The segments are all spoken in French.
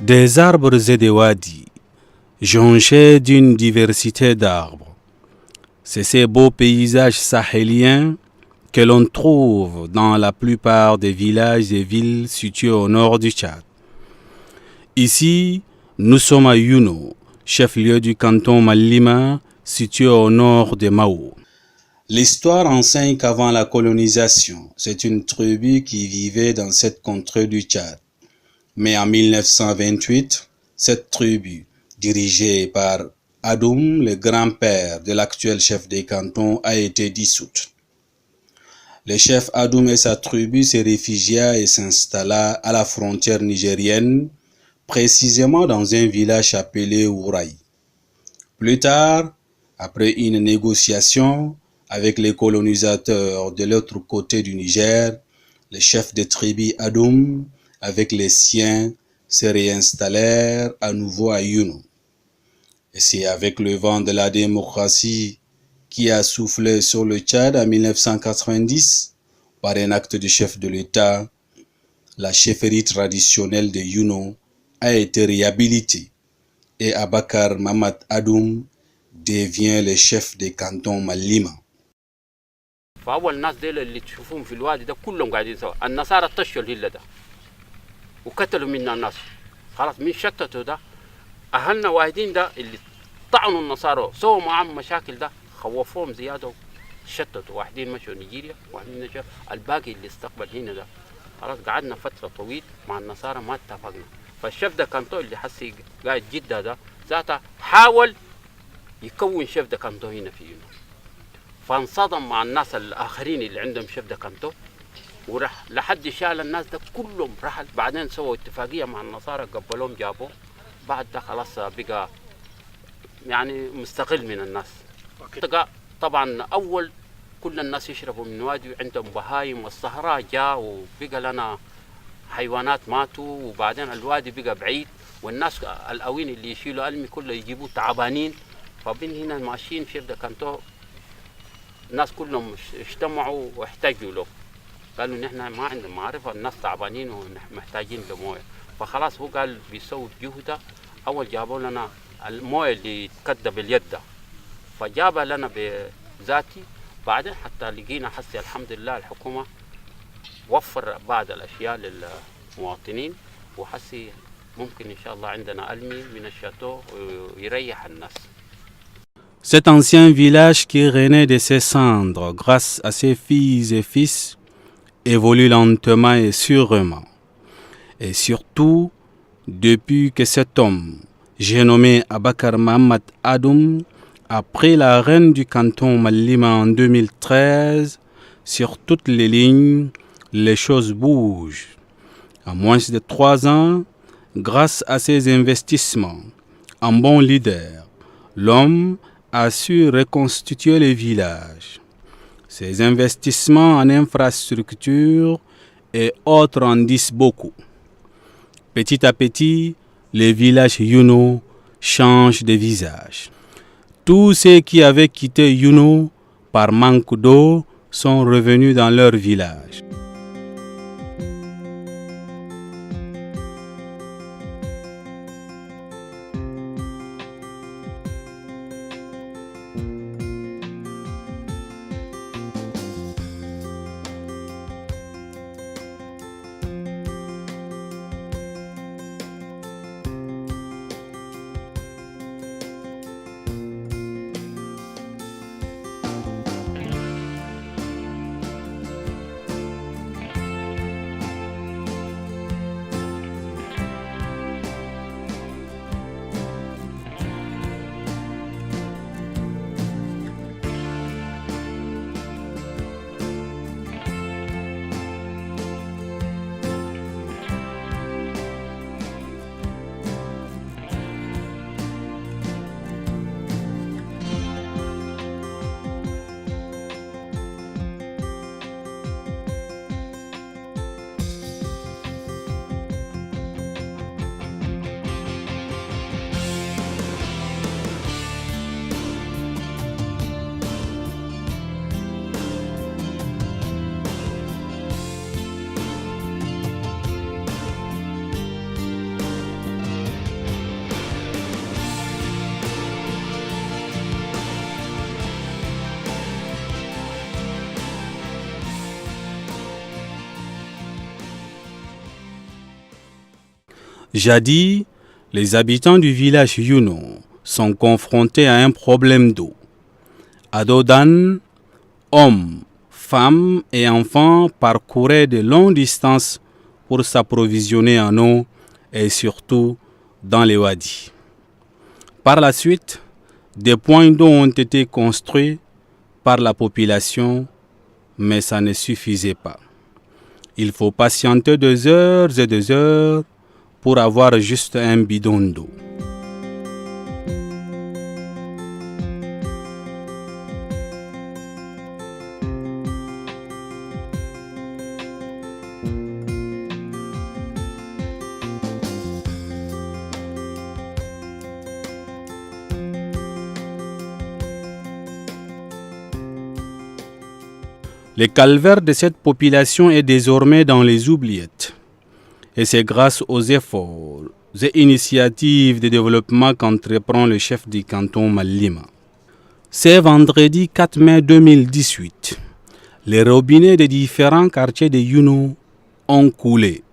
Des arbres et des wadis, jonchés d'une diversité d'arbres. C'est ces beaux paysages sahéliens que l'on trouve dans la plupart des villages et villes situés au nord du Tchad. Ici, nous sommes à Youno, chef-lieu du canton Malima, situé au nord de Mao. L'histoire enseigne qu'avant la colonisation, c'est une tribu qui vivait dans cette contrée du Tchad. Mais en 1928, cette tribu, dirigée par Adoum, le grand-père de l'actuel chef des cantons, a été dissoute. Le chef Adoum et sa tribu se réfugia et s'installa à la frontière nigérienne, précisément dans un village appelé Ouraï. Plus tard, après une négociation avec les colonisateurs de l'autre côté du Niger, le chef de tribu Adoum, avec les siens, se réinstallèrent à nouveau à Youno. Et c'est avec le vent de la démocratie qui a soufflé sur le Tchad en 1990, par un acte du chef de l'État, la chefferie traditionnelle de Youno a été réhabilitée et Abakar Mamad Adoum devient le chef des cantons Malima. فأول الناس ديل اللي تشوفوهم في الوادي ده كلهم قاعدين سوا النصارى طشوا الهلة ده وقتلوا منا الناس خلاص من شتتوا ده أهلنا واحدين ده اللي طعنوا النصارى سووا معهم مشاكل ده خوفوهم زيادة شتتوا واحدين مشوا نيجيريا واحدين مشوا الباقي اللي استقبل هنا ده خلاص قعدنا فترة طويل مع النصارى ما اتفقنا فالشيف ده كانتو اللي حسي قاعد جدة ده ذاته حاول يكون شيف ده كانتو هنا في يونس فانصدم مع الناس الآخرين اللي عندهم شيف ده كانتو وراح لحد شال الناس ده كلهم رحل بعدين سووا اتفاقية مع النصارى قبلوهم جابوه بعد ده خلاص بقى يعني مستقل من الناس طبعا أول كل الناس يشربوا من وادي عندهم بهايم والصحراء جاء وبقى لنا حيوانات ماتوا وبعدين الوادي بقى بعيد والناس الأوين اللي يشيلوا ألمي كله يجيبوا تعبانين فبين هنا ماشيين في ده كانتو الناس كلهم اجتمعوا واحتاجوا له قالوا نحن ما عندنا معرفة الناس تعبانين ومحتاجين لمويه فخلاص هو قال بيسوي جهده أول جابوا لنا المويه اللي يتكدى باليد ده فجابها لنا بذاتي بعدين حتى لقينا حسي الحمد لله الحكومة وفر بعض الأشياء للمواطنين وحسي ممكن إن شاء الله عندنا ألمي من الشاتو ويريح الناس. Cet ancien village qui renaît de ses cendres grâce à ses filles et fils évolue lentement et sûrement. Et surtout, depuis que cet homme, j'ai nommé Abakar Mamad Adoum, a pris la reine du canton Malima en 2013, sur toutes les lignes, les choses bougent. En moins de 3 ans, grâce à ses investissements, en bon leader, l'homme a su reconstituer le village. Ses investissements en infrastructures et autres en disent beaucoup. Petit à petit, le village Youno change de visage. Tous ceux qui avaient quitté Youno par manque d'eau sont revenus dans leur village. Jadis, les habitants du village Yuno sont confrontés à un problème d'eau. À Dodan, hommes, femmes et enfants parcouraient de longues distances pour s'approvisionner en eau et surtout dans les wadis. Par la suite, des points d'eau ont été construits par la population, mais ça ne suffisait pas. Il faut patienter 2 heures et 2 heures pour avoir juste un bidon d'eau. Le calvaire de cette population est désormais dans les oubliettes. Et c'est grâce aux efforts et initiatives de développement qu'entreprend le chef du canton Mallima. C'est vendredi 4 mai 2018. Les robinets des différents quartiers de Yuno ont coulé.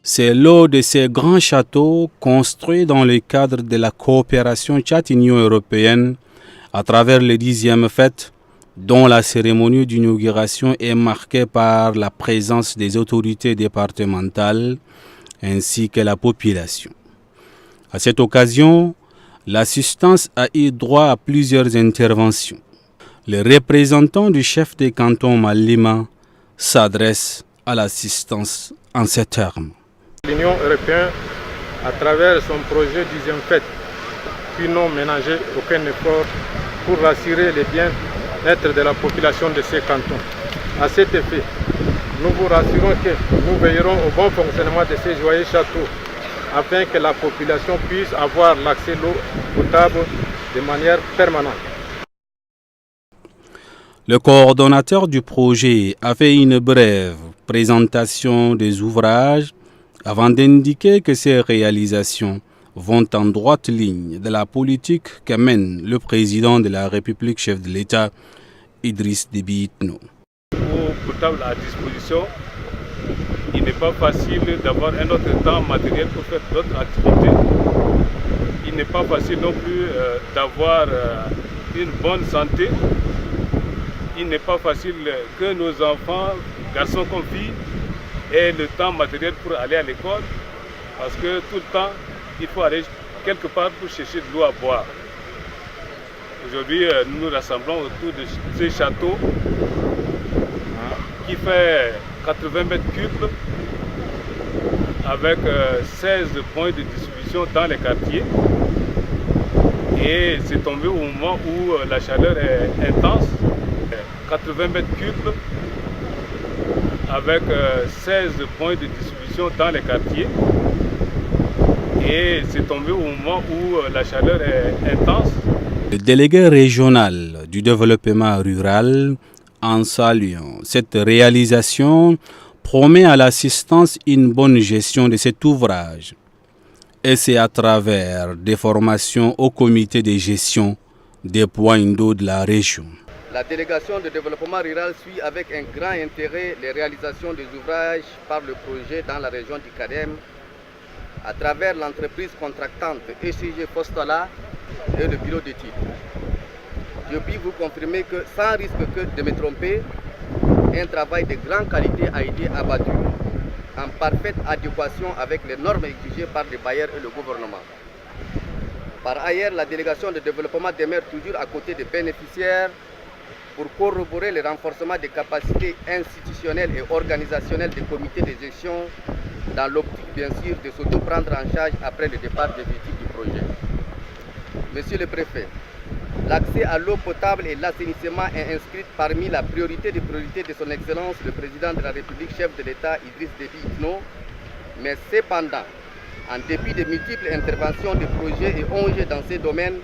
C'est l'eau de ces grands châteaux construits dans le cadre de la coopération Tchad-Union européenne à travers les 10e fêtes, dont la cérémonie d'inauguration est marquée par la présence des autorités départementales ainsi que la population. À cette occasion, l'assistance a eu droit à plusieurs interventions. Les représentants du chef des cantons Mallima s'adressent à l'assistance en ces termes. L'Union européenne, à travers son projet 10e fête, puis n'ont ménagé aucun effort pour rassurer les bien-être de la population de ces cantons. À cet effet, nous vous rassurons que nous veillerons au bon fonctionnement de ces joyeux châteaux afin que la population puisse avoir l'accès à l'eau potable de manière permanente. Le coordonnateur du projet a fait une brève présentation des ouvrages avant d'indiquer que ces réalisations vont en droite ligne de la politique que mène le président de la République, chef de l'État, Idriss Déby Itno. Eau potable à disposition, il n'est pas facile d'avoir un autre temps matériel pour faire d'autres activités. Il n'est pas facile non plus d'avoir une bonne santé. Il n'est pas facile que nos enfants, garçons comme filles, aient le temps matériel pour aller à l'école, parce que tout le temps, il faut aller quelque part pour chercher de l'eau à boire. Aujourd'hui, nous nous rassemblons autour de ces châteaux qui fait 80 mètres cubes avec 16 points de distribution dans les quartiers. Et c'est tombé au moment où la chaleur est intense. 80 mètres cubes avec 16 points de distribution dans les quartiers. Et c'est tombé au moment où la chaleur est intense. Le délégué régional du développement rural, en saluant cette réalisation, promet à l'assistance une bonne gestion de cet ouvrage. Et c'est à travers des formations au comité de gestion des points d'eau de la région. La délégation de développement rural suit avec un grand intérêt les réalisations des ouvrages par le projet dans la région du Cadem à travers l'entreprise contractante ECG Postala et le bureau d'études. Je puis vous confirmer que, sans risque de me tromper, un travail de grande qualité a été abattu en parfaite adéquation avec les normes exigées par les bailleurs et le gouvernement. Par ailleurs, la délégation de développement demeure toujours à côté des bénéficiaires pour corroborer le renforcement des capacités institutionnelles et organisationnelles des comités de gestion dans l'optique bien sûr de s'auto-prendre en charge après le départ définitif du projet. Monsieur le préfet, l'accès à l'eau potable et l'assainissement est inscrit parmi la priorité des priorités de son Excellence le Président de la République, chef de l'État Idriss Déby Itno, mais cependant, En dépit de multiples interventions de projets et ONG dans ces domaines,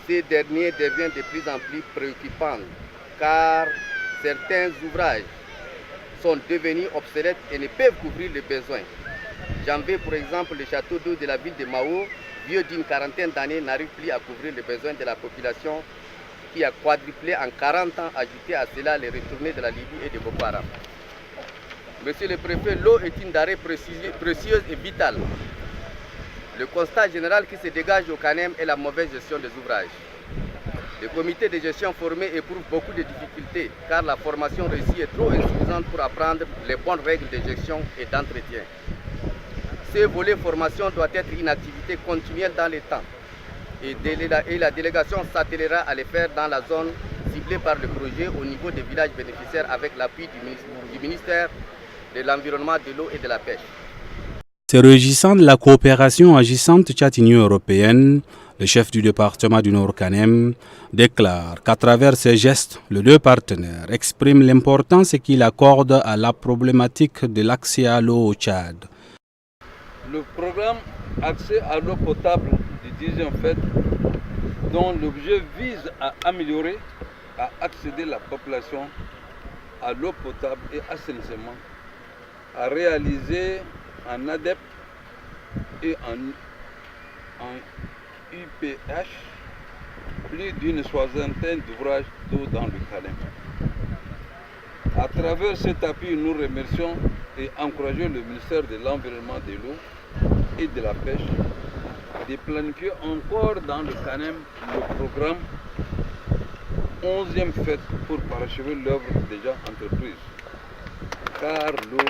ces derniers deviennent de plus en plus préoccupants car certains ouvrages sont devenus obsolètes et ne peuvent couvrir les besoins. J'en veux pour exemple le château d'eau de la ville de Mao, vieux d'une quarantaine d'années, n'arrive plus à couvrir les besoins de la population qui a quadruplé en 40 ans, ajouté à cela les retournées de la Libye et de Boko Haram. Monsieur le préfet, l'eau est une denrée précieuse et vitale. Le constat général qui se dégage au CANEM est la mauvaise gestion des ouvrages. Le comité de gestion formé éprouve beaucoup de difficultés car la formation réussie est trop insuffisante pour apprendre les bonnes règles de gestion et d'entretien. Ce volet formation doit être une activité continuelle dans le temps et la délégation s'attellera à le faire dans la zone ciblée par le projet au niveau des villages bénéficiaires avec l'appui du ministère de l'Environnement, de l'eau et de la pêche. Se réjouissant de la coopération agissante Tchad-Union européenne, le chef du département du Nord CANEM déclare qu'à travers ces gestes, les deux partenaires expriment l'importance qu'ils accordent à la problématique de l'accès à l'eau au Tchad. Le programme Accès à l'eau potable du 10e FED, dont l'objet vise à améliorer, à accéder la population à l'eau potable et assainissement, a réalisé en ADEP et en UPH plus d'une soixantaine d'ouvrages d'eau dans le CANEM. À travers cet appui, nous remercions et encourageons le ministère de l'Environnement, de l'eau et de la pêche de planifier encore dans le CANEM le programme 11e FED pour parachever l'œuvre déjà entreprise. Car l'eau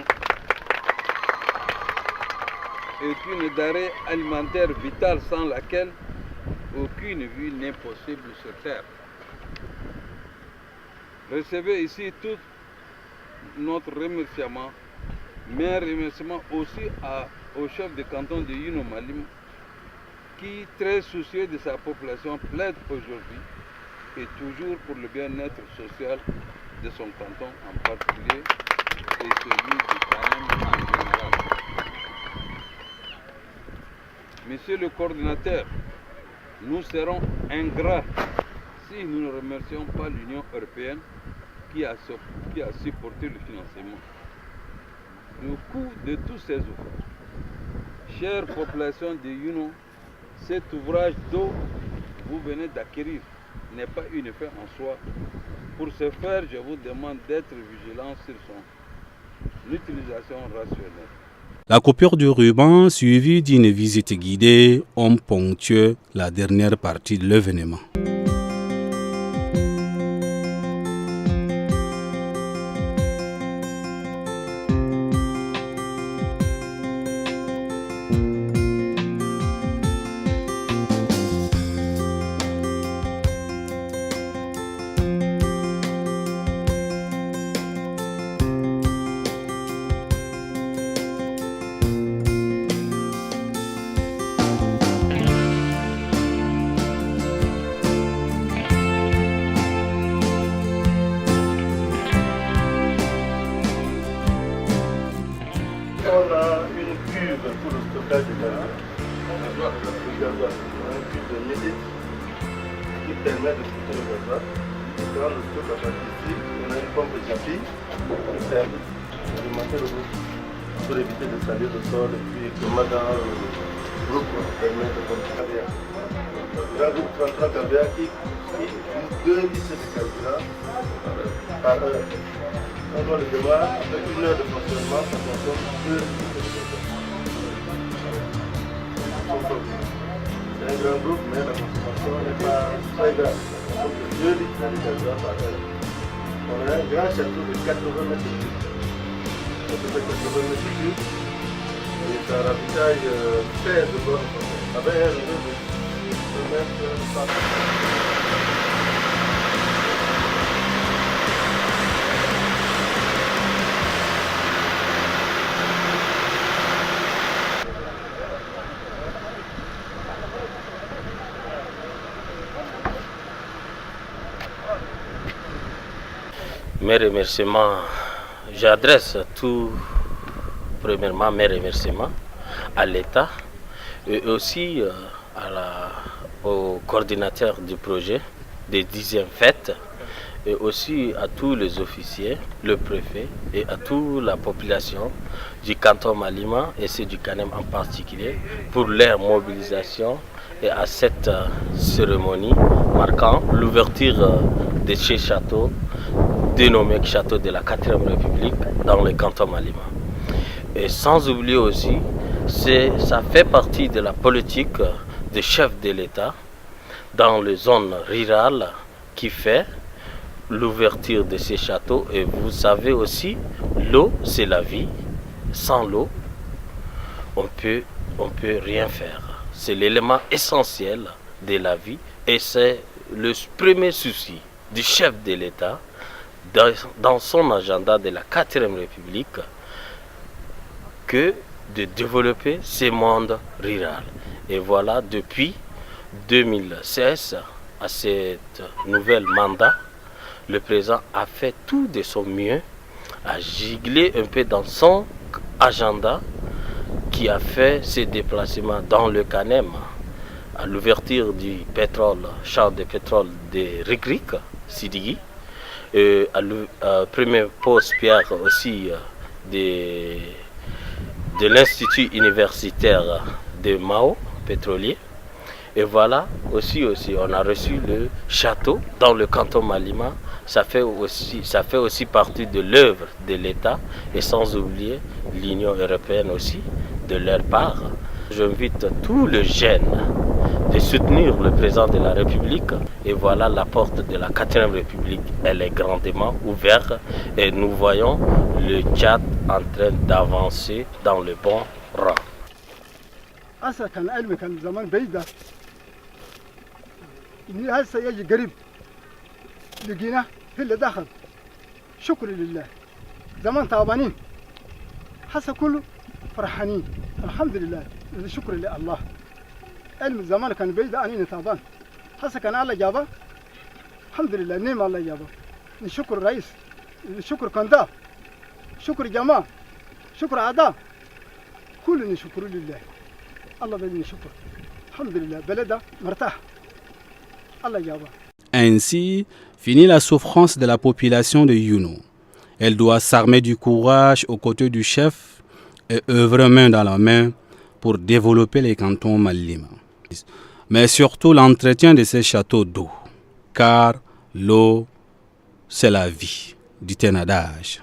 est une denrée alimentaire vitale sans laquelle aucune vie n'est possible sur Terre. Recevez ici tout notre remerciement, mais un remerciement aussi au chef de canton de Yuno Malim, qui, très soucieux de sa population, plaide aujourd'hui et toujours pour le bien-être social de son canton en particulier et celui du CANEM en général. Monsieur le coordinateur, nous serons ingrats si nous ne remercions pas l'Union européenne qui a supporté le financement. Le coût de tous ces ouvrages. Chère population de Yuno, cet ouvrage d'eau que vous venez d'acquérir n'est pas une fin en soi. Pour ce faire, je vous demande d'être vigilant sur son utilisation rationnelle. La coupure du ruban suivie d'une visite guidée ont ponctué la dernière partie de l'événement. On a une cuve pour le stockage de gazole. Une cuve de mélite qui permet de stocker le gazole. Quand le stock à partir ici, on a une pompe Japi qui permet d'alimenter le groupe pour éviter de salir le sol et puis que dans le groupe permet de contrôler. Il y a un groupe 33 KVA qui utilise 2 litres de carburant par heure. On doit le démarrer avec 1 heure de fonctionnement, ça consomme 2 litres de carburant. C'est un grand groupe, mais la consommation n'est pas très grande. On consomme 2 litres de carburant par heure. On a un grand château de 80 mètres cubes. Ça fait 80 mètres cubes. Et ça ravitaille 16 bornes avec un réseau de 2 mètres par heure. Mes remerciements, j'adresse tout premièrement mes remerciements à l'État et aussi au coordinateur du projet des 10e fêtes, et aussi à tous les officiers, le préfet et à toute la population du canton Malima et ceux du Kanem en particulier pour leur mobilisation et à cette cérémonie marquant l'ouverture de ces châteaux dénommés châteaux de la 4e République dans le canton Malima. Et sans oublier aussi, ça fait partie de la politique des chefs de l'État dans les zones rurales qui fait l'ouverture de ces châteaux. Et vous savez aussi, l'eau c'est la vie. Sans l'eau, on peut rien faire. C'est l'élément essentiel de la vie et c'est le premier souci du chef de l'État dans son agenda de la 4e République que de développer ce monde rural. Et voilà, depuis 2016, à cet nouvel mandat, le président a fait tout de son mieux, a giglé un peu dans son agenda, qui a fait ses déplacements dans le Kanem, à l'ouverture du champ de pétrole de Rigrik, Sidigi, à premier poste pierre aussi de l'Institut universitaire de Mao, pétrolier. Et voilà, aussi on a reçu le château dans le canton Malima. Ça fait aussi partie de l'œuvre de l'État et sans oublier l'Union européenne aussi, de leur part. J'invite tous les jeunes de soutenir le président de la République. Et voilà, la porte de la 4e République, elle est grandement ouverte et nous voyons le Tchad en train d'avancer dans le bon rang. إني هسه يجي قريب لقيناه في اللي دخل شكر لله زمان تعبانين هسه كله فرحانين الحمد لله شكر لله علم زمان كان بعيد أنا تعبان هسه كان الله جابه الحمد لله نعم الله جابه نشكر الرئيس نشكر كندا شكر جماعة شكر أعداء كلنا شكر لله الله بدنا شكر الحمد لله بلده مرتاح. Ainsi finit la souffrance de la population de Younou. Elle doit s'armer du courage aux côtés du chef et œuvrer main dans la main pour développer les cantons Malima. Mais surtout l'entretien de ces châteaux d'eau, car l'eau, c'est la vie, dit un adage.